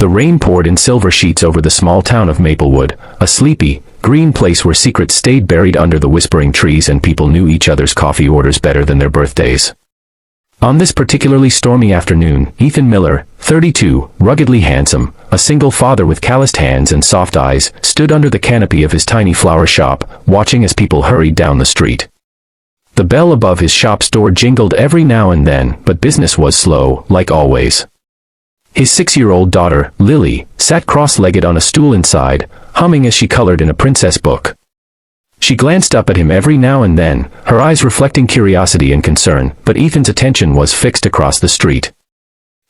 The rain poured in silver sheets over the small town of Maplewood, a sleepy, green place where secrets stayed buried under the whispering trees and people knew each other's coffee orders better than their birthdays. On this particularly stormy afternoon, Ethan Miller, 32, ruggedly handsome, a single father with calloused hands and soft eyes, stood under the canopy of his tiny flower shop, watching as people hurried down the street. The bell above his shop's door jingled every now and then, but business was slow, like always. His 6-year-old daughter, Lily, sat cross-legged on a stool inside, humming as she colored in a princess book. She glanced up at him every now and then, her eyes reflecting curiosity and concern, but Ethan's attention was fixed across the street.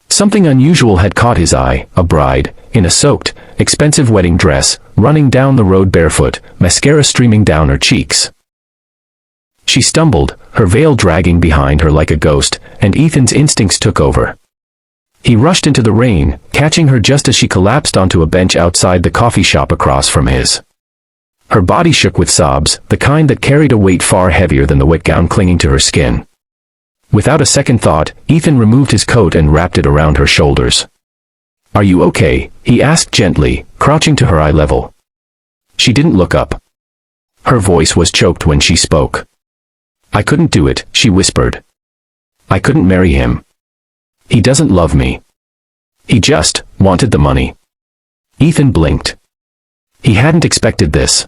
Something unusual had caught his eye, a bride, in a soaked, expensive wedding dress, running down the road barefoot, mascara streaming down her cheeks. She stumbled, her veil dragging behind her like a ghost, and Ethan's instincts took over. He rushed into the rain, catching her just as she collapsed onto a bench outside the coffee shop across from his. Her body shook with sobs, the kind that carried a weight far heavier than the wet gown clinging to her skin. Without a second thought, Ethan removed his coat and wrapped it around her shoulders. "Are you okay?" he asked gently, crouching to her eye level. She didn't look up. Her voice was choked when she spoke. "I couldn't do it," she whispered. "I couldn't marry him. He doesn't love me. He just wanted the money." Ethan blinked. He hadn't expected this.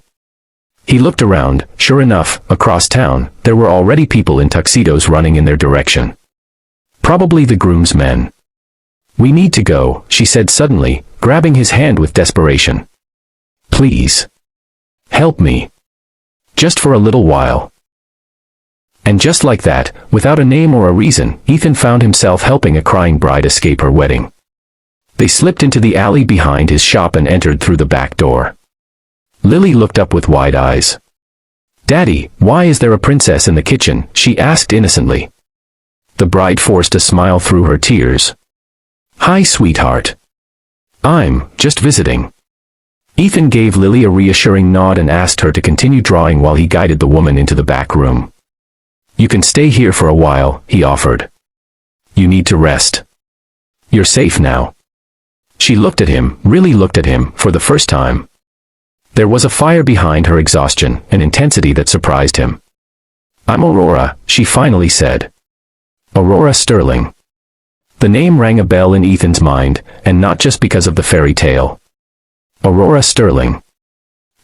He looked around. Sure enough, across town, there were already people in tuxedos running in their direction. Probably the groom's men. "We need to go," she said suddenly, grabbing his hand with desperation. "Please. Help me. Just for a little while." And just like that, without a name or a reason, Ethan found himself helping a crying bride escape her wedding. They slipped into the alley behind his shop and entered through the back door. Lily looked up with wide eyes. "Daddy, why is there a princess in the kitchen?" she asked innocently. The bride forced a smile through her tears. "Hi, sweetheart. I'm just visiting." Ethan gave Lily a reassuring nod and asked her to continue drawing while he guided the woman into the back room. "You can stay here for a while," he offered. "You need to rest. You're safe now." She looked at him, really looked at him, for the first time. There was a fire behind her exhaustion, an intensity that surprised him. "I'm Aurora," she finally said. Aurora Sterling. The name rang a bell in Ethan's mind, and not just because of the fairy tale. Aurora Sterling.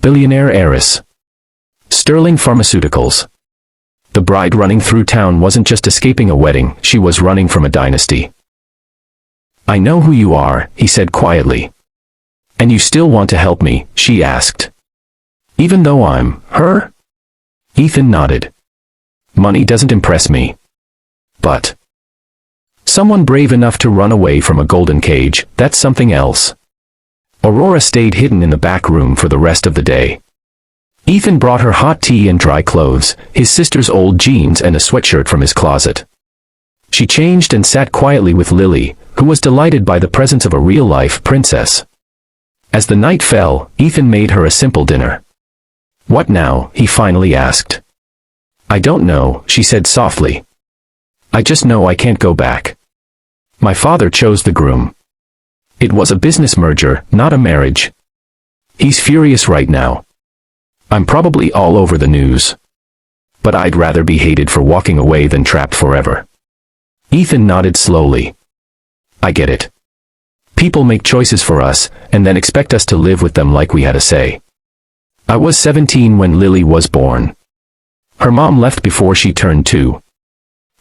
Billionaire heiress. Sterling Pharmaceuticals. The bride running through town wasn't just escaping a wedding, she was running from a dynasty. "I know who you are," he said quietly. "And you still want to help me?" she asked. "Even though I'm her?" Ethan nodded. "Money doesn't impress me. But someone brave enough to run away from a golden cage, that's something else." Aurora stayed hidden in the back room for the rest of the day. Ethan brought her hot tea and dry clothes, his sister's old jeans and a sweatshirt from his closet. She changed and sat quietly with Lily, who was delighted by the presence of a real-life princess. As the night fell, Ethan made her a simple dinner. "What now?" he finally asked. "I don't know," she said softly. "I just know I can't go back. My father chose the groom. It was a business merger, not a marriage. He's furious right now. I'm probably all over the news. But I'd rather be hated for walking away than trapped forever." Ethan nodded slowly. "I get it. People make choices for us, and then expect us to live with them like we had a say. I was 17 when Lily was born. Her mom left before she turned 2.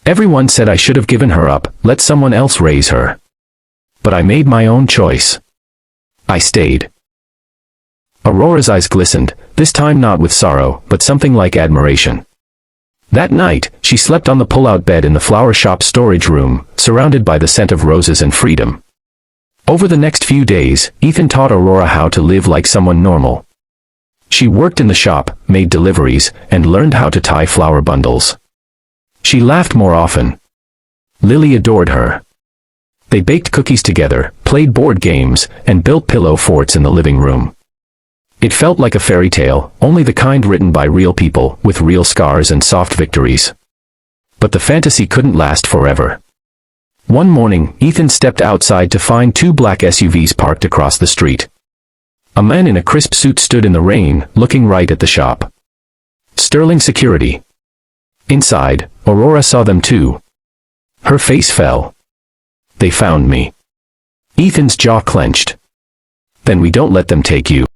Everyone said I should have given her up, let someone else raise her. But I made my own choice. I stayed." Aurora's eyes glistened, this time not with sorrow, but something like admiration. That night, she slept on the pull-out bed in the flower shop storage room, surrounded by the scent of roses and freedom. Over the next few days, Ethan taught Aurora how to live like someone normal. She worked in the shop, made deliveries, and learned how to tie flower bundles. She laughed more often. Lily adored her. They baked cookies together, played board games, and built pillow forts in the living room. It felt like a fairy tale, only the kind written by real people, with real scars and soft victories. But the fantasy couldn't last forever. One morning, Ethan stepped outside to find two black SUVs parked across the street. A man in a crisp suit stood in the rain, looking right at the shop. Sterling Security. Inside, Aurora saw them too. Her face fell. They found me. Ethan's jaw clenched. Then we don't let them take you.